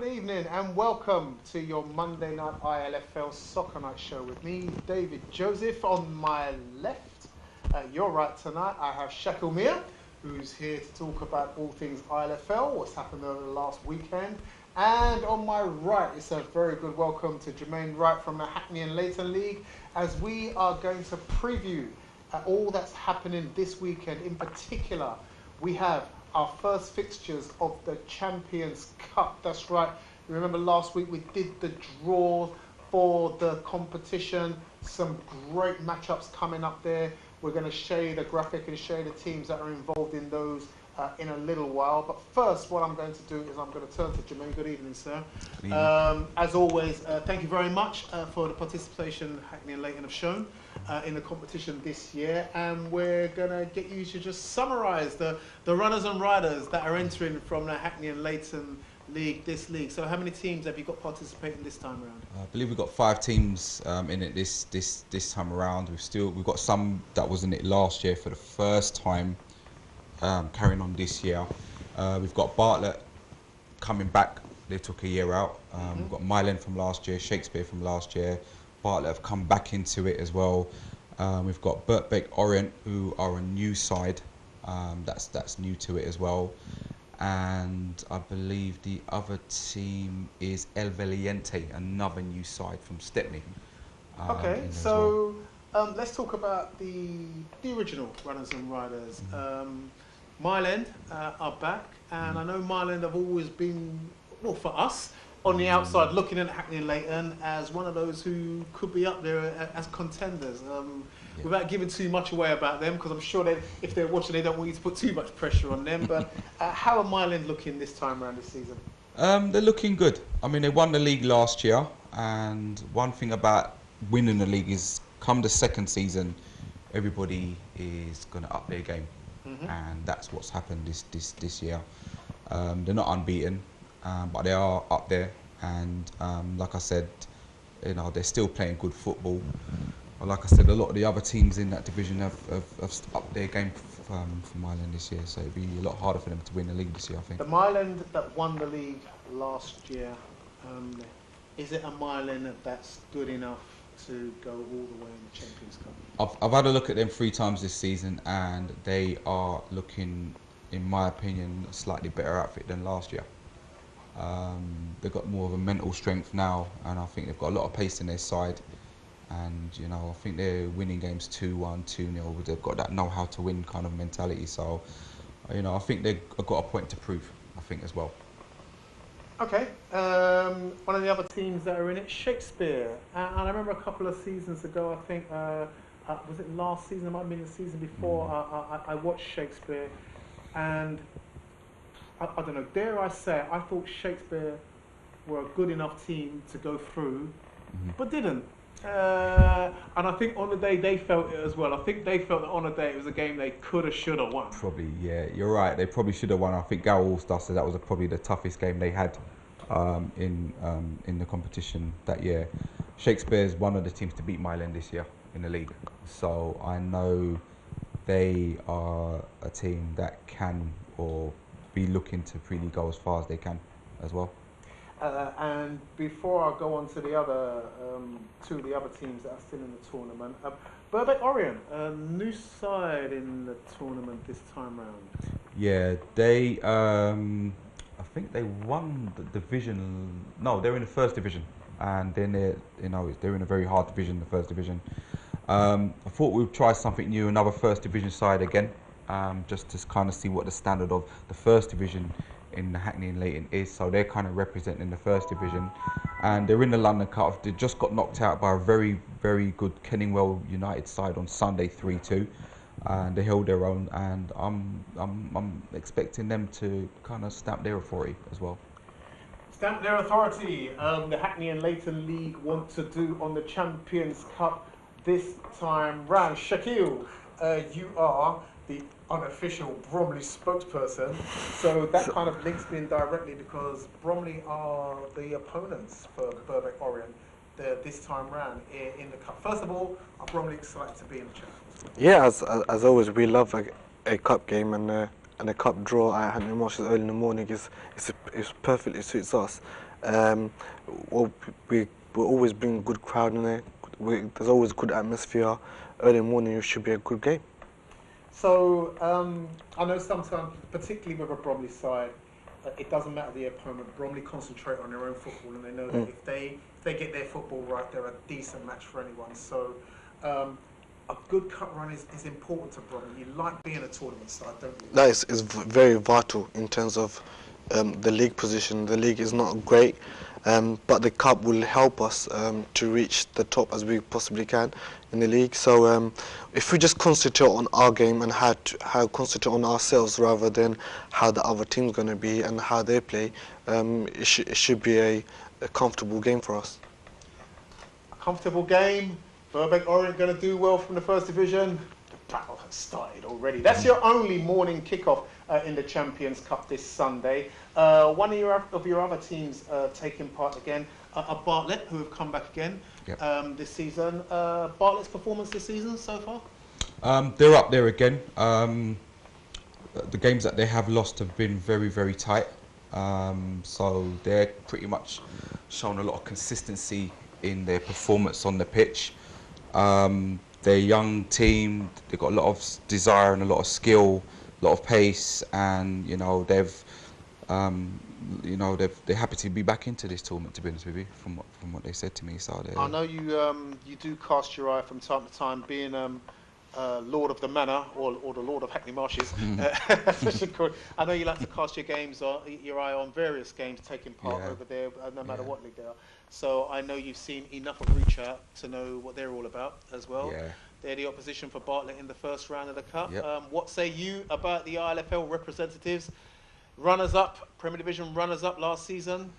evening and welcome to your Monday night ILFL Soccer Night show with me, David Joseph. On my left, your right tonight, I have Shakil Mir, who's here to talk about all things ILFL, what's happened over the last weekend. And on my right, it's a very good welcome to Jermaine Wright from the Hackney and Leighton League, as we are going to preview all that's happening this weekend. In particular, we have our first fixtures of the Champions Cup. That's right. You remember last week we did the draw for the competition. Some great matchups coming up there. We're going to show you the graphic and show you the teams that are involved in those in a little while. But first, what I'm going to do is I'm going to turn to Jermaine. Good evening, sir. Good evening. As always, thank you very much for the participation Hackney and Leighton have shown in the competition this year, and we're going to get you to just summarise the runners and riders that are entering from the Hackney and Leighton League, this league. So how many teams have you got participating this time around? I believe we've got 5 teams in it this time around. We've got some that was in it last year for the first time, carrying on this year. We've got Bartlett coming back. They took a year out. We've got Myland from last year, Shakespeare from last year. Bartlett have come back into it as well. We've got Birkbeck Orient, who are a new side. That's new to it as well. And I believe the other team is El Valiente, another new side from Stepney. Okay, so let's talk about the original runners and riders. Myland are back, and I know Myland have always been, well, for us, on the outside looking at Hackney and Leighton as one of those who could be up there as contenders. Without giving too much away about them, because I'm sure that if they're watching, they don't want you to put too much pressure on them. But how are Myland looking this time around this season? They're looking good. I mean, they won the league last year, and one thing about winning the league is, come the second season, everybody is going to up their game, and that's what's happened this year. They're not unbeaten, but they are up there, and like I said, you know, they're still playing good football. Like I said, a lot of the other teams in that division have upped their game for Myland this year, so it'd be a lot harder for them to win the league this year, I think. The Myland that won the league last year, is it a Myland that's good enough to go all the way in the Champions Cup? I've had a look at them 3 times this season, and they are looking, in my opinion, a slightly better outfit than last year. They've got more of a mental strength now, and I think they've got a lot of pace in their side. And you know, I think they're winning games 2-1, 2-0. They've got that know how to win kind of mentality. So, you know, I think they've got a point to prove, I think, as well. Okay, one of the other teams that are in it, Shakespeare. And I remember a couple of seasons ago, I think, was it last season? It might have been the season before. I watched Shakespeare, and I don't know, dare I say, I thought Shakespeare were a good enough team to go through, but didn't. And I think on the day they felt it as well. I think they felt that on the day it was a game they could have, should have won. Probably, yeah, you're right. They probably should have won. I think Garrow All-Star said that was probably the toughest game they had in the competition that year. Shakespeare's one of the teams to beat Myland this year in the league. So I know they are a team that can or be looking to really go as far as they can as well. And before I go on to the other 2 of the other teams that are still in the tournament, Birkbeck Orient, a new side in the tournament this time round. Yeah, they I think they won the division. No, they're in the first division, and then they're in a very hard division, the first division. I thought we'd try something new, another first division side again, just to kind of see what the standard of the first division in the Hackney and Leighton is. So they're kind of representing the first division, and they're in the London Cup. They just got knocked out by a very, very good Kenningwell United side on Sunday, 3-2, and they held their own. And I'm expecting them to kind of stamp their authority as well. Stamp their authority. The Hackney and Leighton League want to do on the Champions Cup this time round. Shakil, you are the unofficial Bromley spokesperson, so that kind of links me in directly, because Bromley are the opponents for Birkbeck Orient this time round in the cup. First of all, are Bromley excited to be in the Champions? Yeah, as always, we love a cup game, and a cup draw at Hackney Marshes early in the morning is perfectly suits us. Well, we always bring a good crowd in there. There's always good atmosphere. Early morning, it should be a good game. So I know sometimes, particularly with a Bromley side, it doesn't matter the opponent. Bromley concentrate on their own football, and they know that if they get their football right, they're a decent match for anyone. So a good cup run is important to Bromley. You like being a tournament side, don't you? That is very vital in terms of the league position. The league is not great, but the cup will help us to reach the top as we possibly can in the league. So if we just concentrate on our game and how concentrate on ourselves rather than how the other team's going to be and how they play, it should be a comfortable game for us. A comfortable game. Burbank Orient going to do well from the first division. The battle has started already. That's your only morning kickoff in the Champions Cup this Sunday. One of your other teams taking part again are Bartlett, who have come back again this season. Bartlett's performance this season so far? They're up there again. The games that they have lost have been very, very tight. So they're pretty much shown a lot of consistency in their performance on the pitch. They're a young team. They've got a lot of desire and a lot of skill, a lot of pace, and they're happy to be back into this tournament. To be honest with you, from what they said to me, so I know you do cast your eye from time to time, being Lord of the Manor or the Lord of Hackney Marshes. I know you like to cast your eye on various games taking part over there, no matter what league they are. So I know you've seen enough of Reach Out to know what they're all about as well. Yeah. They're the opposition for Bartlett in the first round of the Cup. Yep. What say you about the ILFL representatives? Runners-up, Premier Division runners-up last season.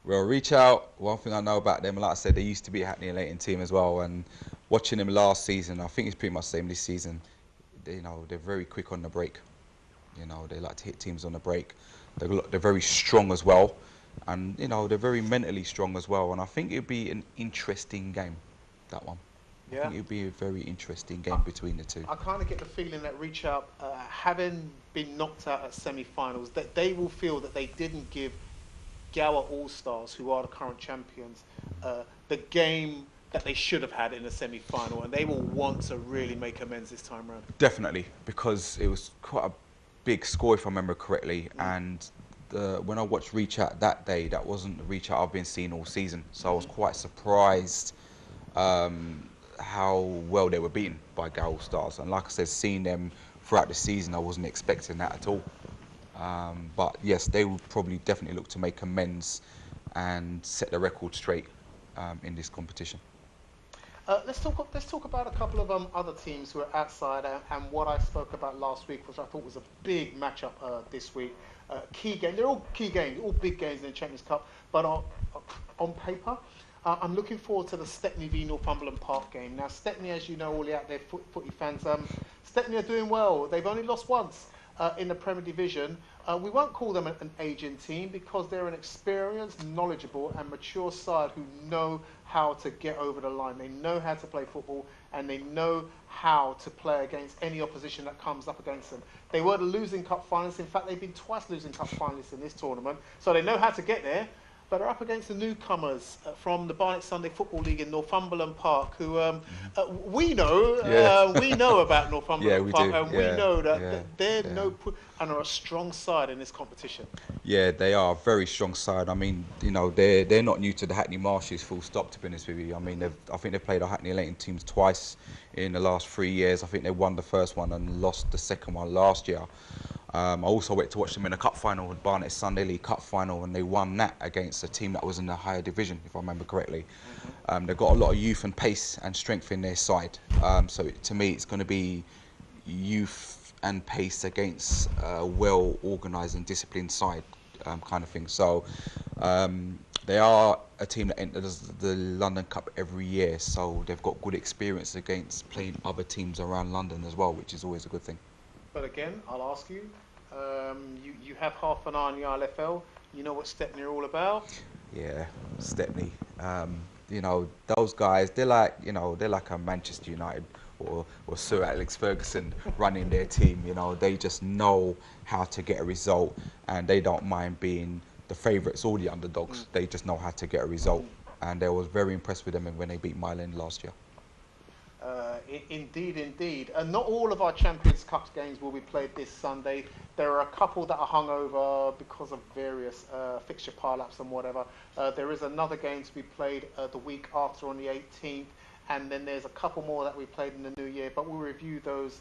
Well, Reach Out, one thing I know about them, like I said, they used to be a Hackney and Leighton team as well, and watching them last season, I think it's pretty much the same this season. They're very quick on the break. They like to hit teams on the break. They're very strong as well, and they're very mentally strong as well. And I think it'd be an interesting game, that one. Yeah. I think it'd be a very interesting game between the two. I kind of get the feeling that Reach Out, having been knocked out at semi-finals, that they will feel that they didn't give Gower All-Stars, who are the current champions, the game that they should have had in the semi-final, and they will want to really make amends this time round. Definitely, because it was quite a big score, if I remember correctly, and when I watched Reach Out that day, that wasn't the Reach Out I've been seeing all season, so I was quite surprised how well they were beaten by Gower All-Stars. And like I said, seeing them throughout the season, I wasn't expecting that at all. But yes, they will probably definitely look to make amends and set the record straight in this competition. Let's talk about a couple of other teams who are outside and what I spoke about last week, which I thought was a big matchup this week. Key game. They're all key games, all big games in the Champions Cup. But on paper, I'm looking forward to the Stepney v Northumberland Park game. Now, Stepney, as you know, all out there, footy fans, Stepney are doing well. They've only lost once in the Premier Division. We won't call them an aging team because they're an experienced, knowledgeable and mature side who know how to get over the line. They know how to play football and they know how to play against any opposition that comes up against them. They were the losing cup finalists. In fact, they've been twice losing cup finalists in this tournament. So they know how to get there. But they're up against the newcomers from the Barnet Sunday Football League in Northumberland Park, who we know. We know about Northumberland Park, and we know that they're and are a strong side in this competition. Yeah, they are a very strong side. I mean, they're not new to the Hackney Marshes, full stop, to be honest with you. I mean, I think they've played our Hackney Leighton teams twice in the last 3 years. I think they won the first one and lost the second one last year. I also went to watch them in a cup final, with Barnet Sunday League Cup final, and they won that against a team that was in the higher division, if I remember correctly. They've got a lot of youth and pace and strength in their side. So to me, it's going to be youth and pace against a well-organised and disciplined side, kind of thing. So they are a team that enters the London Cup every year, so they've got good experience against playing other teams around London as well, which is always a good thing. But again, I'll ask you, you have half an eye on the ILFL. You know what Stepney are all about? Yeah, Stepney. Those guys, they're like a Manchester United or Sir Alex Ferguson running their team. They just know how to get a result, and they don't mind being the favourites or the underdogs. They just know how to get a result, and I was very impressed with them when they beat Mile End last year. Indeed, indeed. And not all of our Champions Cup games will be played this Sunday. There are a couple that are hung over because of various fixture pile-ups and whatever. There is another game to be played the week after on the 18th, and then there's a couple more that we played in the new year, but we'll review those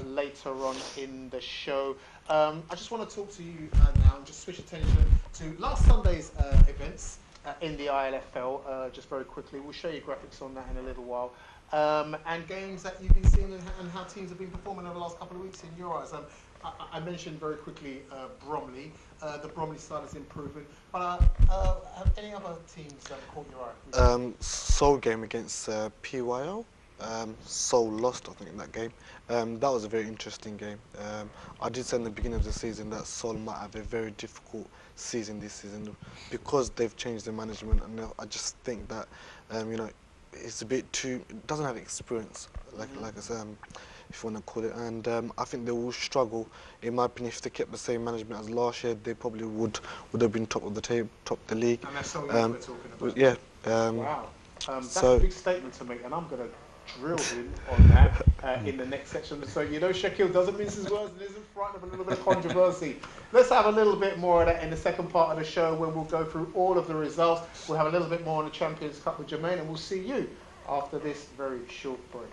later on in the show. I just want to talk to you now and just switch attention to last Sunday's events in the ILFL, just very quickly. We'll show you graphics on that in a little while. And games that you've been seeing and how teams have been performing over the last couple of weeks in your eyes. I mentioned very quickly Bromley. The Bromley side is improving. But have any other teams caught your eye? Seoul game against PYL. Seoul lost, I think, in that game. That was a very interesting game. I did say in the beginning of the season that Seoul might have a very difficult season this season because they've changed the management, and I just think that you know, it's a bit too, it doesn't have experience, like I said, if you want to call it, and I think they will struggle. In my opinion, if they kept the same management as last year, they probably would have been top of the table, top of the league. And that's something we're talking about. Yeah. Wow. That's a big statement to make, and I'm going to drill him on that in the next section. So, you know, Shaquille doesn't mince his words and isn't frightened of a little bit of controversy. Let's have a little bit more of that in the second part of the show when we'll go through all of the results. We'll have a little bit more on the Champions Cup with Jermaine, and we'll see you after this very short break.